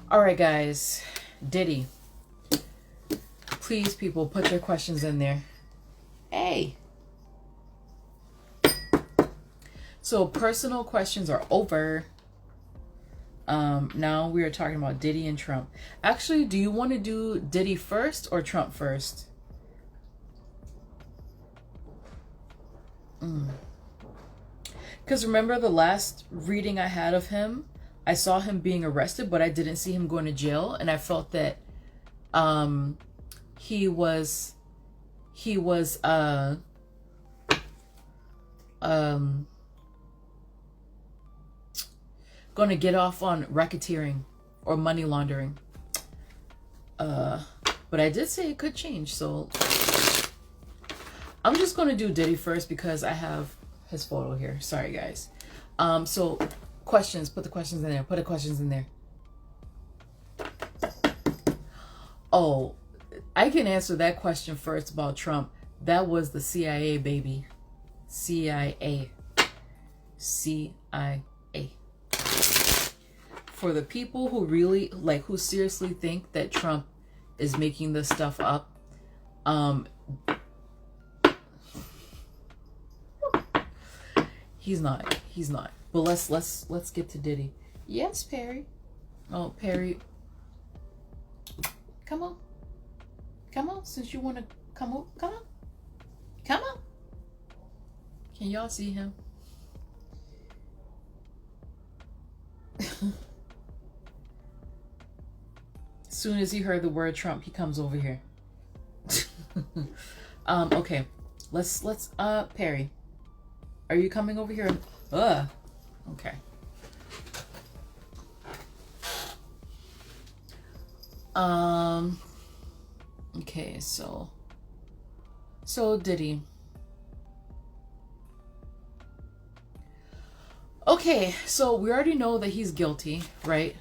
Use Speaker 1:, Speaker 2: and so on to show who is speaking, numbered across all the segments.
Speaker 1: All right, guys. Diddy. Please, people, put your questions in there. Hey. So personal questions are over. Now we are talking about Diddy and Trump. Actually, do you want to do Diddy first or Trump first? Because remember the last reading I had of him, I saw him being arrested, but I didn't see him going to jail, and I felt that he was going to get off on racketeering or money laundering. But I did say it could change, so I'm just going to do Diddy first because I have his photo here. Sorry, guys. So questions, put the questions in there. Put the questions in there. Oh, I can answer that question first about Trump. That was the CIA, baby. CIA. CIA. For the people who really, like, who seriously think that Trump is making this stuff up, he's not. He's not. But let's get to Diddy. Yes, Perry. Oh, Perry. Come on. Come on, since you want to come on. Come on. Come on. Can y'all see him? Soon as he heard the word Trump, he comes over here. Okay. Let's Perry. Are you coming over here? Okay. Okay, so Diddy. Okay, so we already know that he's guilty, right?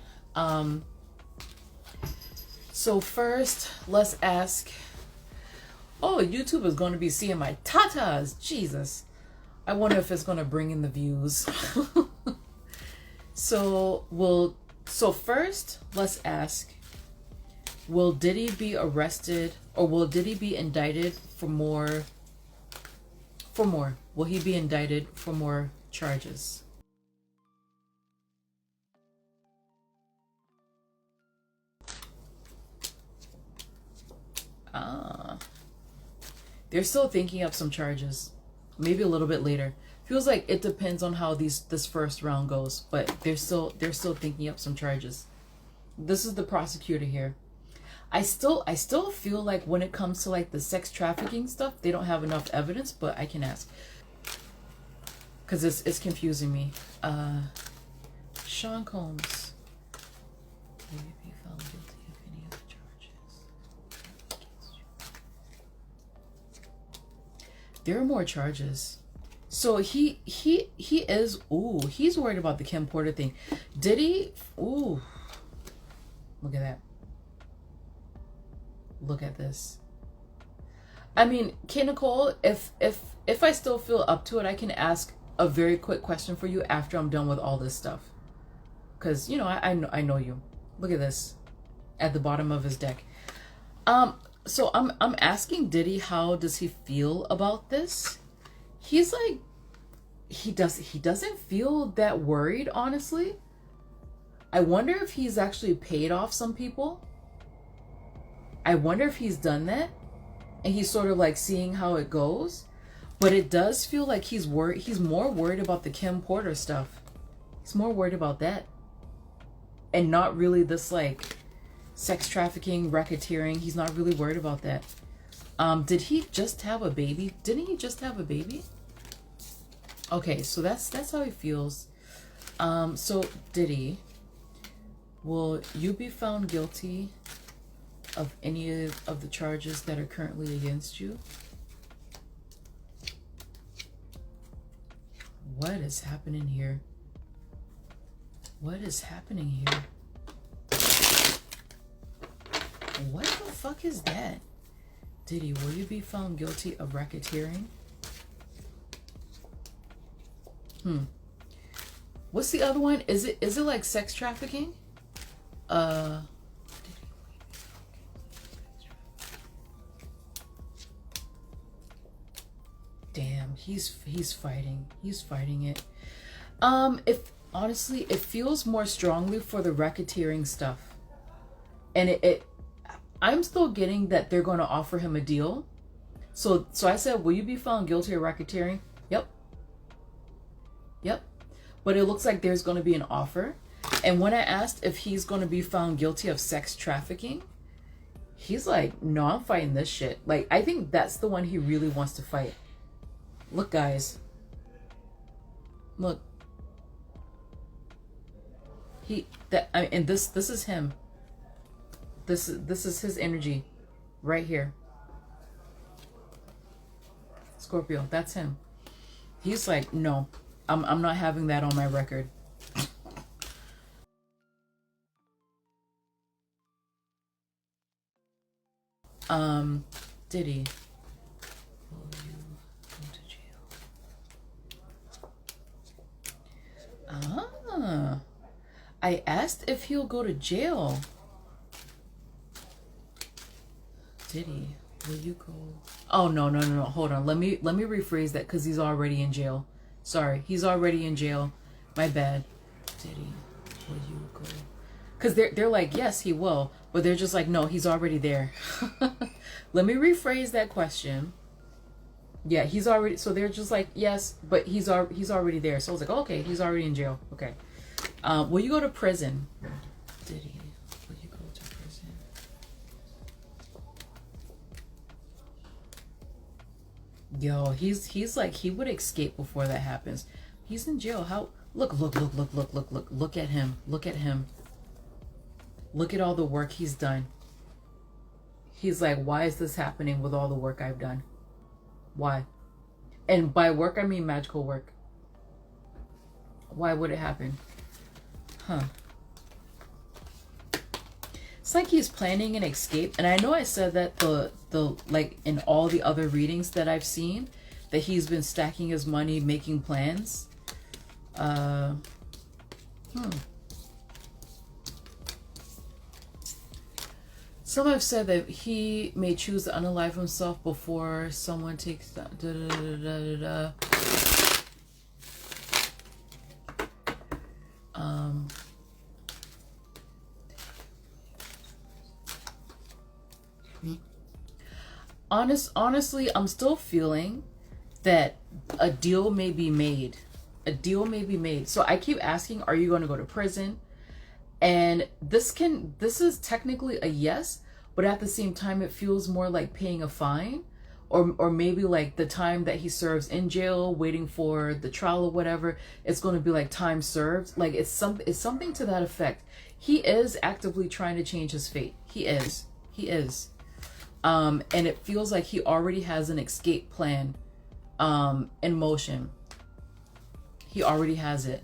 Speaker 1: So first, let's ask. Oh, YouTube is going to be seeing my tatas. Jesus. I wonder if it's going to bring in the views. So first, let's ask, will Diddy be arrested, or will Diddy be indicted for more? Will he be indicted for more charges? They're still thinking up some charges. Maybe a little bit later. Feels like it depends on how this first round goes, but they're still thinking up some charges. This is the prosecutor here. I still feel like when it comes to like the sex trafficking stuff, they don't have enough evidence, but I can ask. Cause it's confusing me. Sean Combs. Will you be found guilty of any of the charges? There are more charges. So he is, he's worried about the Kim Porter thing. Diddy, look at that. Look at this. I mean, K Nicole, if I still feel up to it, I can ask a very quick question for you after I'm done with all this stuff. Cause you know, I know you. Look at this at the bottom of his deck. So I'm asking Diddy, how does he feel about this? He's like, he doesn't feel that worried, honestly. I wonder if he's actually paid off some people. I wonder if he's done that, and he's sort of like seeing how it goes. But it does feel like he's worried. He's more worried about the Kim Porter stuff. He's more worried about that, and not really this like sex trafficking, racketeering. He's not really worried about that. Did he just have a baby? Didn't he just have a baby? Okay, so that's how he feels. So Diddy, will you be found guilty of any of the charges that are currently against you? What is happening here? What is happening here? What the fuck is that? Diddy, will you be found guilty of racketeering? What's the other one? Is it like sex trafficking? Uh, damn, he's fighting. He's fighting it. If honestly, it feels more strongly for the racketeering stuff, and I'm still getting that they're going to offer him a deal. So I said, will you be found guilty of racketeering? Yep. Yep. But it looks like there's going to be an offer. And when I asked if he's going to be found guilty of sex trafficking, he's like, no, I'm fighting this shit. Like, I think that's the one he really wants to fight. Look, guys. Look. And this is him. This is his energy right here. Scorpio, that's him. He's like, no, I'm not having that on my record. Diddy, will you go to jail? Ah, I asked if he'll go to jail. Diddy, will you go? Oh, no. Hold on. Let me rephrase that because he's already in jail. Sorry, he's already in jail. My bad. Diddy, will you go? Because they're like, yes, he will. But they're just like, no, he's already there. Let me rephrase that question. Yeah, he's already, so they're just like, yes, but he's already there. So I was like, oh, okay, he's already in jail. Okay. Will you go to prison? Diddy, will you go to prison? Yo, he's like, he would escape before that happens. He's in jail. How? Look at him. Look at him. Look at all the work he's done. He's like, why is this happening with all the work I've done? Why? And by work, I mean magical work. Why would it happen? Huh. It's like he's planning an escape. And I know I said that the like in all the other readings that I've seen, that he's been stacking his money, making plans. Some have said that he may choose to unalive himself before someone takes that. Honestly, I'm still feeling that a deal may be made. A deal may be made. So I keep asking, are you going to go to prison? And this is technically a yes, but at the same time, it feels more like paying a fine, or maybe like the time that he serves in jail, waiting for the trial or whatever. It's going to be like time served. Like it's something to that effect. He is actively trying to change his fate. He is. And it feels like he already has an escape plan, in motion. He already has it.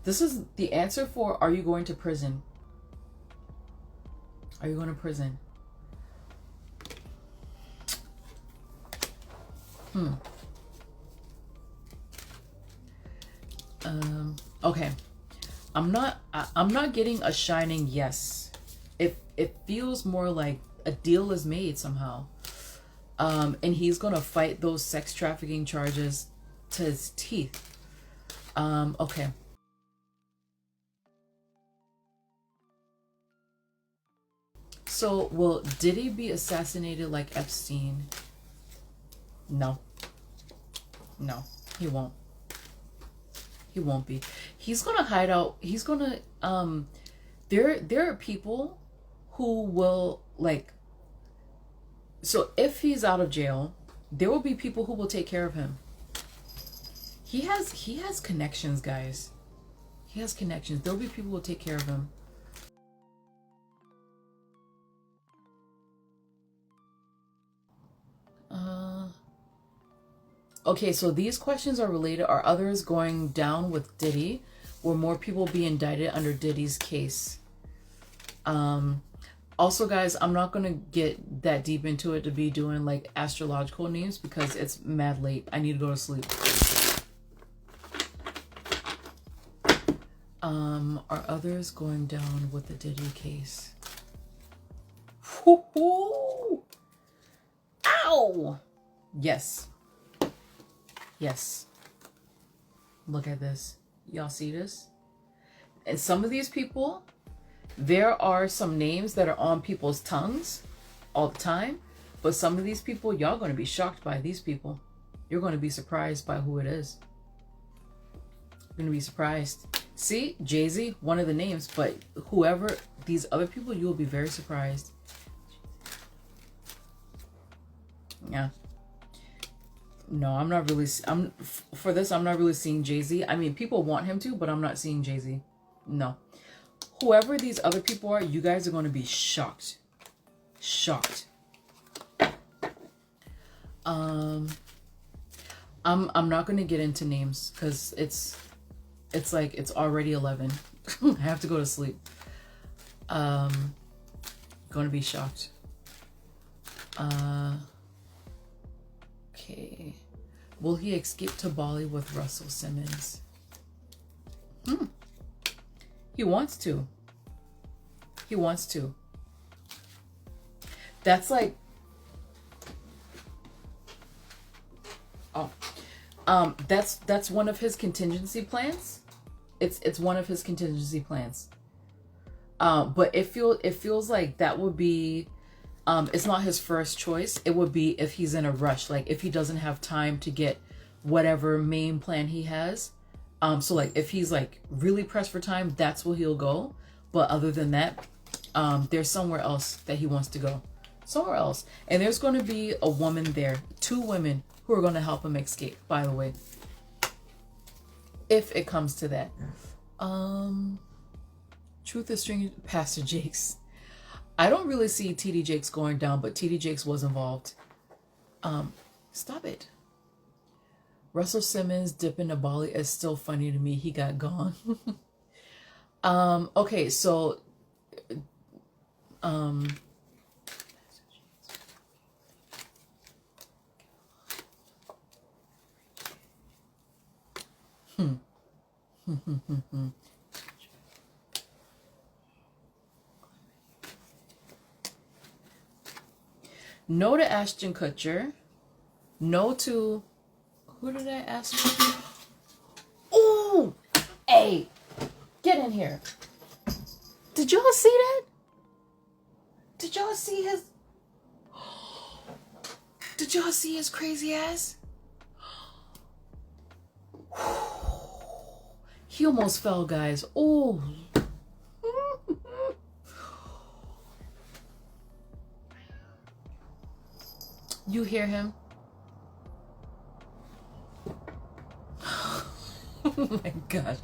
Speaker 1: This is the answer for, are you going to prison? Are you going to prison? Okay. I'm not getting a shining yes. It feels more like a deal is made somehow. And he's gonna fight those sex trafficking charges to his teeth. Okay. So will Diddy be assassinated like Epstein? No, he won't. He won't be. He's gonna hide out. He's gonna there are people who will, like, so if he's out of jail, there will be people who will take care of him. He has connections, guys. He has connections. There'll be people who will take care of him. Okay, so these questions are related. Are others going down with Diddy? Will more people be indicted under Diddy's case? Also, guys, I'm not gonna get that deep into it to be doing like astrological names because it's mad late. I need to go to sleep. Are others going down with the Diddy case? Ow! Yes. Yes. Look at this. Y'all see this? And some of these people, there are some names that are on people's tongues all the time, but some of these people, y'all going to be shocked by these people. You're going to be surprised by who it is. You're going to be surprised. See, Jay-Z, one of the names, but whoever, these other people, you will be very surprised. Yeah. No, I'm not really, for this, I'm not really seeing Jay-Z. I mean, people want him to, but I'm not seeing Jay-Z. No. Whoever these other people are, you guys are going to be shocked. Shocked. I'm not going to get into names because it's like it's already 11. I have to go to sleep. Going to be shocked. Okay. Will he escape to Bali with Russell Simmons? He wants to. He wants to. That's like, that's one of his contingency plans. It's one of his contingency plans. But it feels like that would be, it's not his first choice. It would be if he's in a rush, like if he doesn't have time to get whatever main plan he has. So like if he's like really pressed for time, that's where he'll go. But other than that, there's somewhere else that he wants to go. Somewhere else. And there's going to be a woman there, 2 women who are going to help him escape, by the way. If it comes to that. Truth is String, Pastor Jakes. I don't really see TD Jakes going down, but TD Jakes was involved. Stop it. Russell Simmons dipping to Bali is still funny to me. He got gone. Okay, so no to Ashton Kutcher. No to, who did I ask? Ooh, hey, get in here. Did y'all see that? Did y'all see his? Did y'all see his crazy ass? He almost fell, guys. Oh. You hear him? Oh my gosh.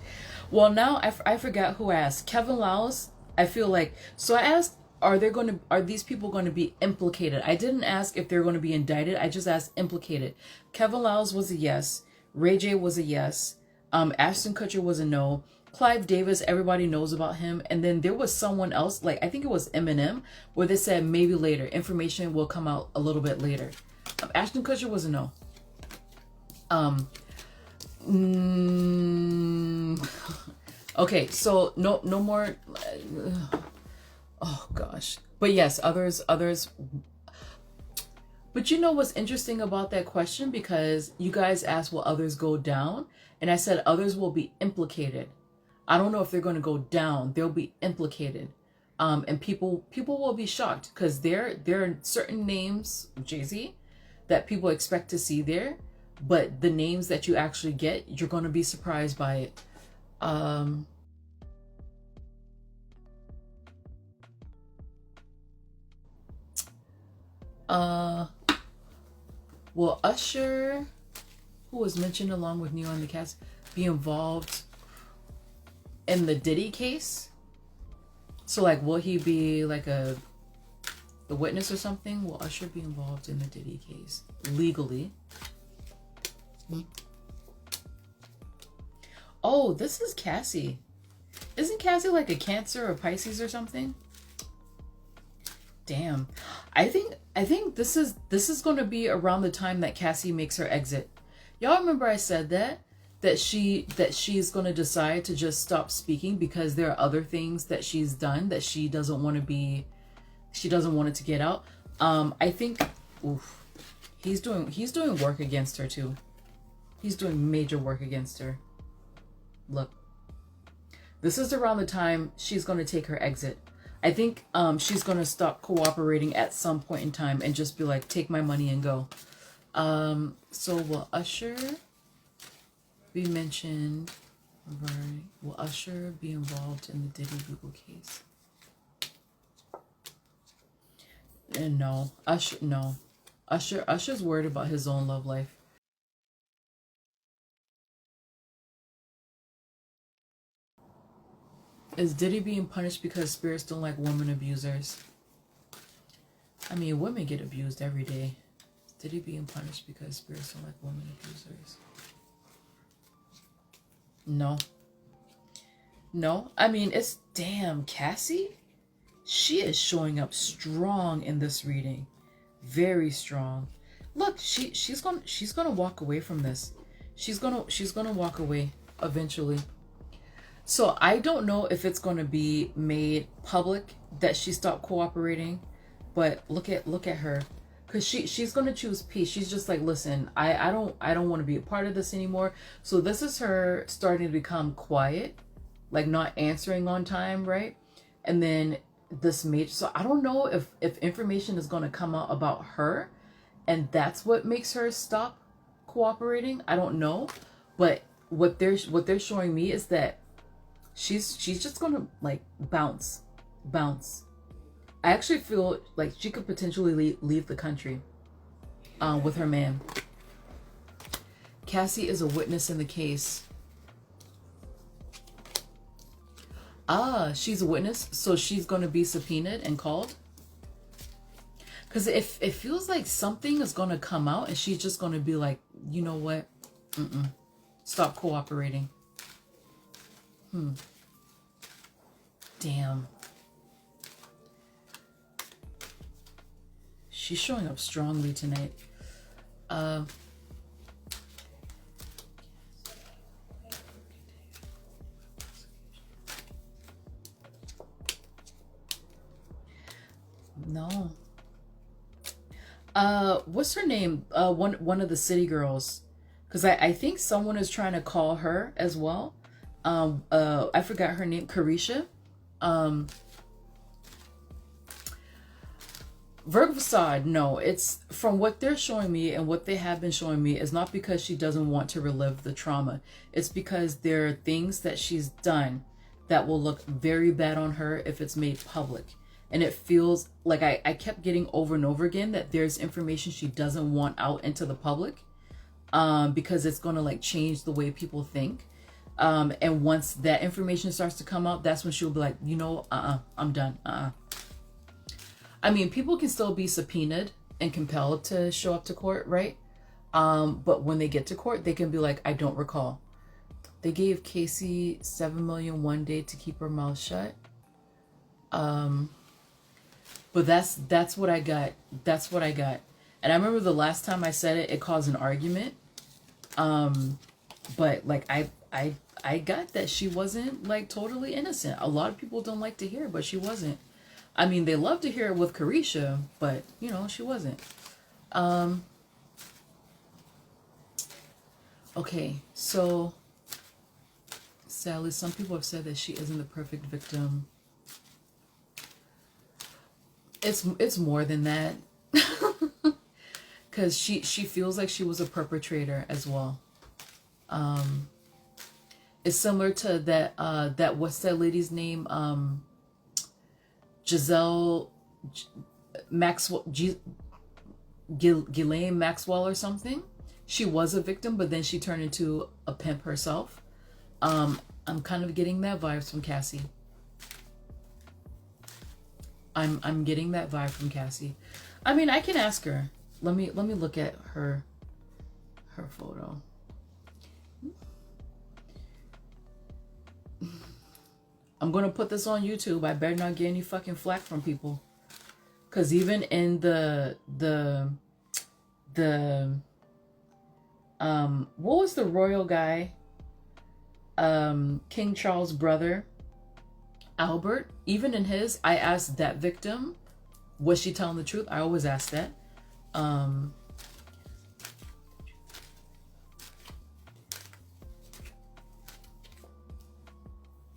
Speaker 1: Well, now I forgot who asked. Kevin Liles, I feel like, so I asked, are these people going to be implicated? I didn't ask if they're going to be indicted. I just asked implicated. Kevin Liles was a yes. Ray J was a yes. Ashton Kutcher was a no. Clive Davis, everybody knows about him. And then there was someone else, like I think it was Eminem, where they said maybe later. Information will come out a little bit later. Ashton Kutcher was a no. Okay, so no more. Oh gosh, but yes, others. But you know what's interesting about that question? Because you guys asked, will others go down? And I said others will be implicated. I don't know if they're going to go down. They'll be implicated. And people will be shocked because there are certain names, Jay-Z, that people expect to see there. But the names that you actually get, you're going to be surprised by it. Will Usher, who was mentioned along with Neo and the Cats, be involved in the Diddy case? So like, will he be like the witness or something? Will Usher be involved in the Diddy case legally? Oh, this is Cassie. Isn't Cassie like a Cancer or Pisces or something? Damn. I think this is going to be around the time that Cassie makes her exit. Y'all remember I said that she's going to decide to just stop speaking because there are other things that she's done that she doesn't want it to get out. I think oof, he's doing work against her too. He's doing major work against her. Look. This is around the time she's going to take her exit. I think she's going to stop cooperating at some point in time and just be like, take my money and go. So will Usher be mentioned? Right. Will Usher be involved in the Diddy Google case? And no. No. Usher's worried about his own love life. Is Diddy being punished because spirits don't like woman abusers? I mean, women get abused every day. Is Diddy being punished because spirits don't like woman abusers? No. No. I mean, it's damn Cassie. She is showing up strong in this reading. Very strong. Look, she's gonna walk away from this. She's gonna walk away eventually. So I don't know if it's going to be made public that she stopped cooperating, but look at her, because she's going to choose peace. She's just like, listen, I don't want to be a part of this anymore. So this is her starting to become quiet, like not answering on time, right? And then this major. So I don't know if information is going to come out about her, and that's what makes her stop cooperating. I don't know, but what they're showing me is that she's just gonna like bounce. I actually feel like she could potentially leave the country with her man. Cassie is a witness in the case. She's a witness, so she's gonna be subpoenaed and called. Because if it feels like something is gonna come out and she's just gonna be like, you know what, stop cooperating. Damn. She's showing up strongly tonight. No. What's her name? One of the city girls. Because I think someone is trying to call her as well. I forgot her name. Carisha. Virgo Facade, no, it's from what they're showing me and what they have been showing me is not because she doesn't want to relive the trauma. It's because there are things that she's done that will look very bad on her if it's made public. And it feels like I kept getting over and over again that there's information she doesn't want out into the public because it's going to like change the way people think. And once that information starts to come out, that's when she'll be like, you know, I'm done. I mean, people can still be subpoenaed and compelled to show up to court, right? But when they get to court, they can be like, I don't recall. They gave Casey $7 million one day to keep her mouth shut. But that's what I got. That's what I got. And I remember the last time I said it, it caused an argument. But like I got that she wasn't like totally innocent. A lot of people don't like to hear it, but she wasn't. I mean, they love to hear it with Carisha, but you know, she wasn't. Okay, so sadly, some people have said that she isn't the perfect victim. It's more than that. Because she feels like she was a perpetrator as well. It's similar to that what's that lady's name? Giselle Maxwell, Ghislaine Maxwell or something. She was a victim, but then she turned into a pimp herself. I'm kind of getting that vibes from Cassie. I'm getting that vibe from Cassie. I mean, I can ask her. Let me look at her photo. I'm gonna put this on YouTube. I better not get any fucking flack from people. Because even in the what was the royal guy, King Charles' brother, Albert, even in his, I asked that victim, was she telling the truth? I always ask that.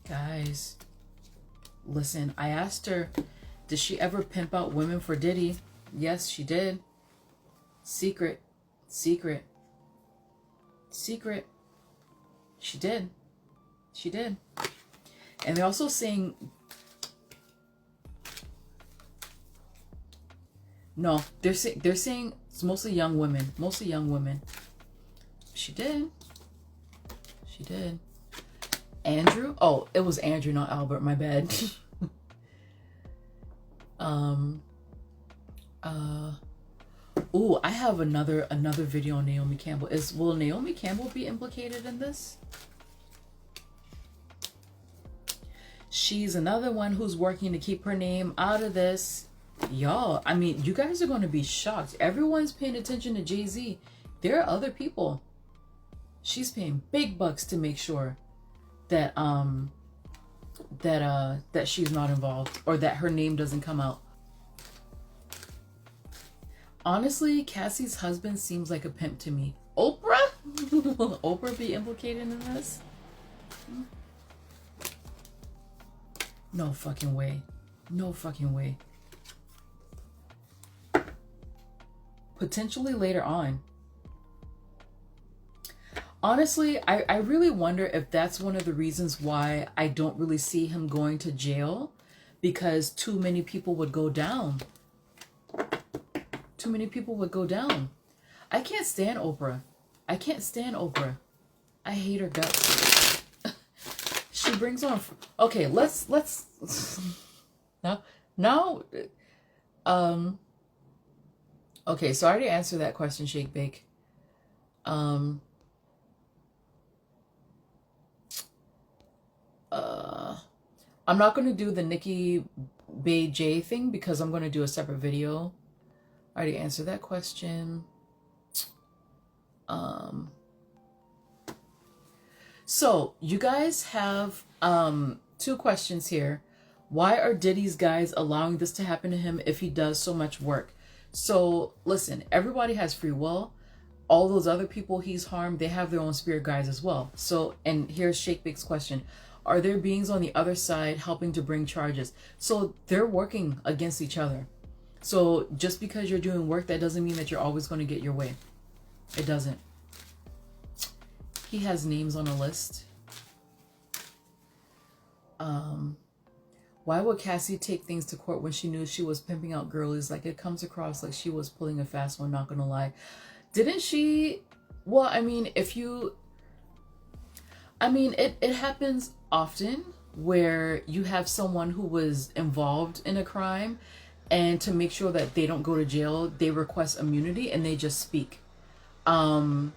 Speaker 1: Guys, listen, I asked her, did she ever pimp out women for Diddy? Yes, she did. Secret. Secret. Secret. She did. She did. And they're also saying, no, they're saying it's mostly young women. Mostly young women. She did. She did. Andrew? Oh, it was Andrew, not Albert. My bad. Ooh, I have another video on Naomi Campbell. Will Naomi Campbell be implicated in this? She's another one who's working to keep her name out of this. Y'all, I mean, you guys are going to be shocked. Everyone's paying attention to Jay-Z. There are other people. She's paying big bucks to make sure that that she's not involved, or that her name doesn't come out. Honestly, Cassie's husband seems like a pimp to me. Oprah? Will Oprah be implicated in this? No fucking way. No fucking way. Potentially later on. Honestly, I really wonder if that's one of the reasons why I don't really see him going to jail, because too many people would go down. Too many people would go down. I can't stand Oprah. I can't stand Oprah. I hate her guts. She brings on... Okay, let's now okay, so I already answered that question, Shake Bake. I'm not going to do the Nikki Bay J thing because I'm going to do a separate video. I already answered that question. So you guys have two questions here. Why are Diddy's guys allowing this to happen to him if he does so much work? So listen, everybody has free will. All those other people he's harmed, they have their own spirit guides as well. So, and here's Shake Bake's question. Are there beings on the other side helping to bring charges? So they're working against each other. So just because you're doing work, that doesn't mean that you're always going to get your way. It doesn't. He has names on a list. Why would Cassie take things to court when she knew she was pimping out girlies? Like, it comes across like she was pulling a fast one, not gonna lie. Didn't she? Well, I mean, it happens often where you have someone who was involved in a crime, and to make sure that they don't go to jail, they request immunity and they just speak. So,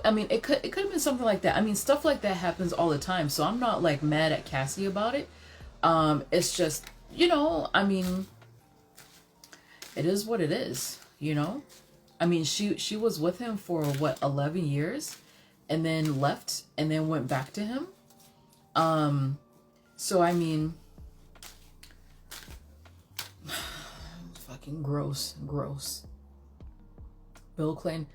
Speaker 1: I mean, it could have been something like that. I mean, stuff like that happens all the time. So I'm not like mad at Cassie about it. It's just, I mean, it is what it is, I mean, she was with him for what, 11 years, and then left and then went back to him. So I mean, fucking gross. Bill Clinton.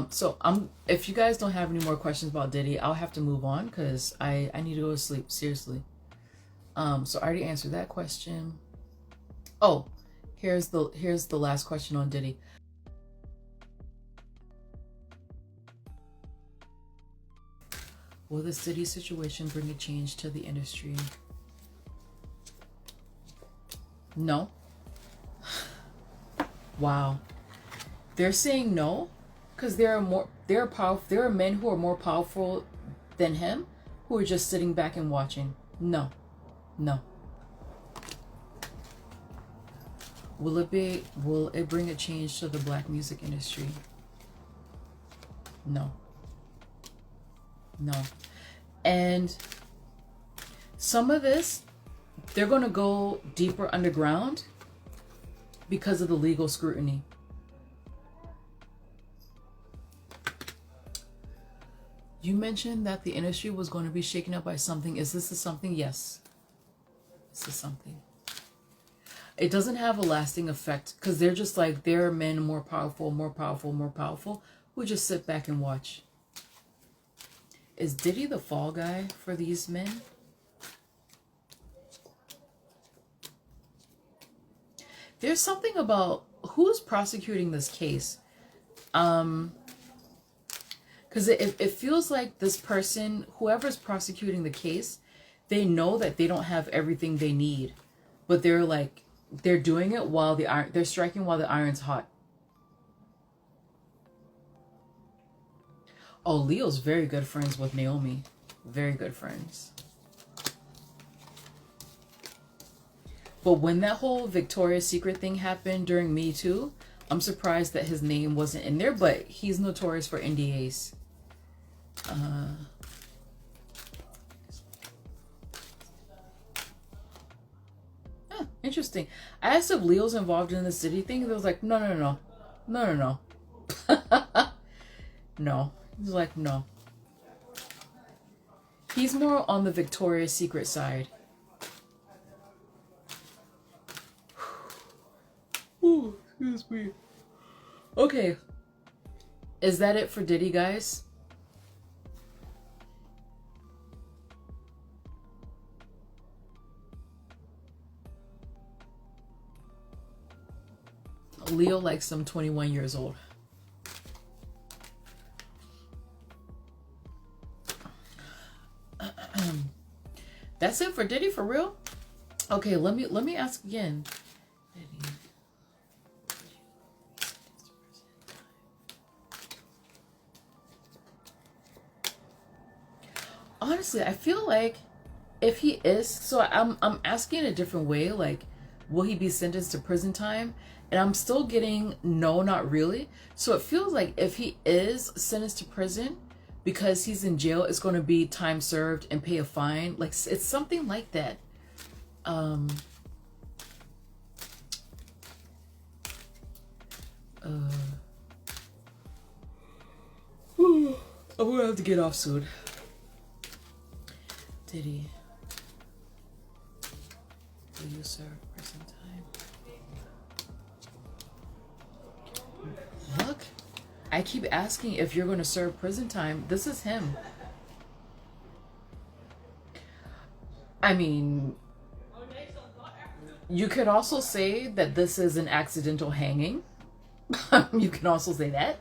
Speaker 1: So if you guys don't have any more questions about Diddy, I'll have to move on because I need to go to sleep, seriously. So I already answered that question. Oh, here's the last question on Diddy. Will this Diddy situation bring a change to the industry? No. Wow. They're saying no because there are men who are more powerful than him who are just sitting back and watching. No. Will it bring a change to the black music industry? No. And some of this, they're going to go deeper underground because of the legal scrutiny. You mentioned that the industry was going to be shaken up by something. Is this a something? Yes. This is something. It doesn't have a lasting effect because they're just like, there are men more powerful, more powerful, more powerful who just sit back and watch. Is Diddy the fall guy for these men? There's something about who's prosecuting this case. Because it feels like this person, whoever's prosecuting the case, they know that they don't have everything they need, but they're doing it while they're striking while the iron's hot. Oh, Leo's very good friends with Naomi. Very good friends. But when that whole Victoria's Secret thing happened during Me Too, I'm surprised that his name wasn't in there, but he's notorious for NDAs. Interesting. I asked if Leo's involved in the city thing. They was like, no. No. He's like, no. He's more on the Victoria's Secret side. Ooh, excuse me. Okay. Is that it for Diddy, guys? Leo likes them 21 years old. That's it for Diddy, for real? Okay, let me ask again. Honestly, I feel like if he is, so I'm asking a different way, like, will he be sentenced to prison time? And I'm still getting no, not really. So it feels like if he is sentenced to prison because he's in jail, it's going to be time served and pay a fine. Like, it's something like that. I'm gonna have to get off soon. Diddy, will you serve prison time? Look, I keep asking if you're going to serve prison time. This is him. I mean, you could also say that this is an accidental hanging. You can also say that.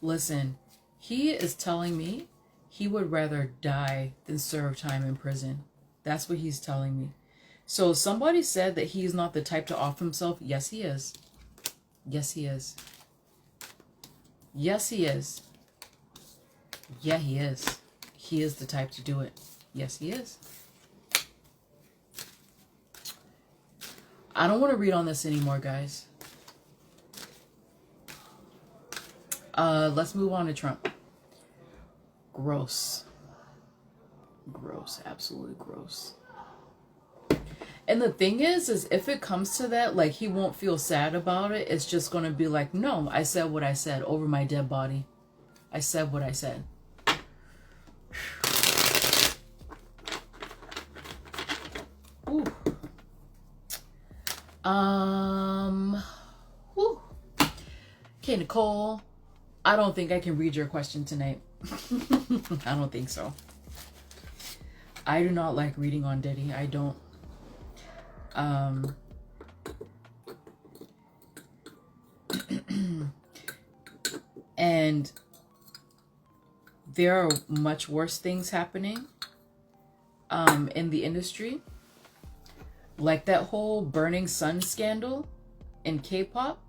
Speaker 1: Listen, he is telling me he would rather die than serve time in prison. That's what he's telling me. So somebody said that he's not the type to off himself. Yes, he is. Yes, he is. Yes, he is. Yeah, he is. He is the type to do it. Yes, he is. I don't want to read on this anymore, guys. Let's move on to Trump. Gross. Gross. Absolutely gross. And the thing is if it comes to that, like, he won't feel sad about it. It's just going to be like, no, I said what I said over my dead body. I said what I said. Ooh. Whew. Okay, Nicole. I don't think I can read your question tonight. I don't think so. I do not like reading on Diddy. I don't. And there are much worse things happening in the industry. Like that whole Burning Sun scandal in K-pop.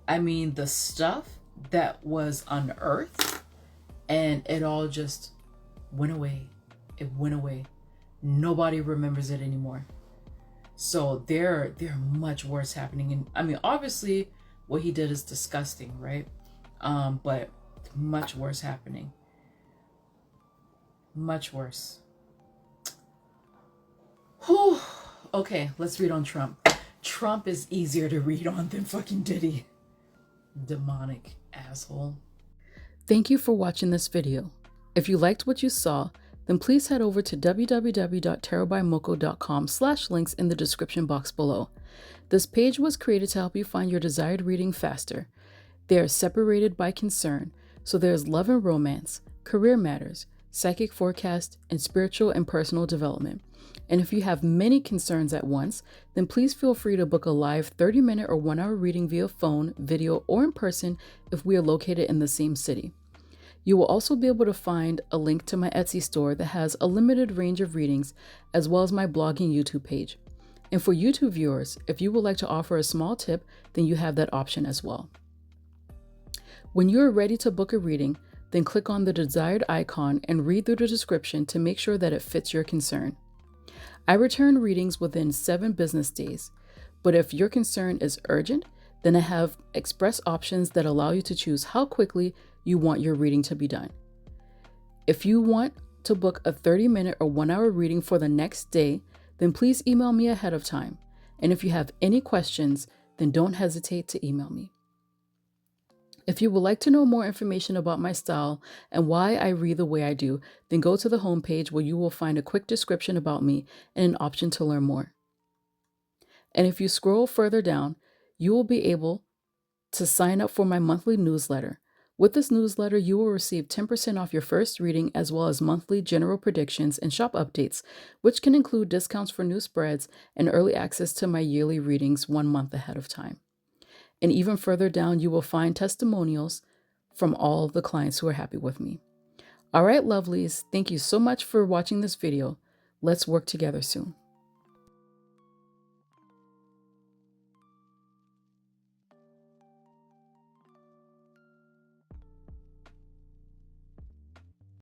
Speaker 1: I mean, the stuff that was unearthed, and it all just went away. It went away. Nobody remembers it anymore. So there are much worse happening. And I mean, obviously what he did is disgusting, right? But much worse happening. Much worse. Whew. Okay, let's read on Trump. Trump is easier to read on than fucking Diddy. Demonic asshole. Thank you for watching this video. If you liked what you saw, then please head over to www.tarottbymoko.com/links in the description box below. This page was created to help you find your desired reading faster. They are separated by concern, so there's love and romance, career matters, psychic forecast, and spiritual and personal development. And if you have many concerns at once, then please feel free to book a live 30-minute or 1-hour reading via phone, video, or in person if we are located in the same city. You will also be able to find a link to my Etsy store that has a limited range of readings, as well as my blog and YouTube page. And for YouTube viewers, if you would like to offer a small tip, then you have that option as well. When you are ready to book a reading, then click on the desired icon and read through the description to make sure that it fits your concern. I return readings within 7 business days, but if your concern is urgent, then I have express options that allow you to choose how quickly you want your reading to be done. If you want to book a 30-minute or 1-hour reading for the next day, then please email me ahead of time. And if you have any questions, then don't hesitate to email me. If you would like to know more information about my style and why I read the way I do, then go to the homepage where you will find a quick description about me and an option to learn more. And if you scroll further down, you will be able to sign up for my monthly newsletter. With this newsletter, you will receive 10% off your first reading, as well as monthly general predictions and shop updates, which can include discounts for new spreads and early access to my yearly readings 1 month ahead of time. And even further down, you will find testimonials from all the clients who are happy with me. All right, lovelies, thank you so much for watching this video. Let's work together soon.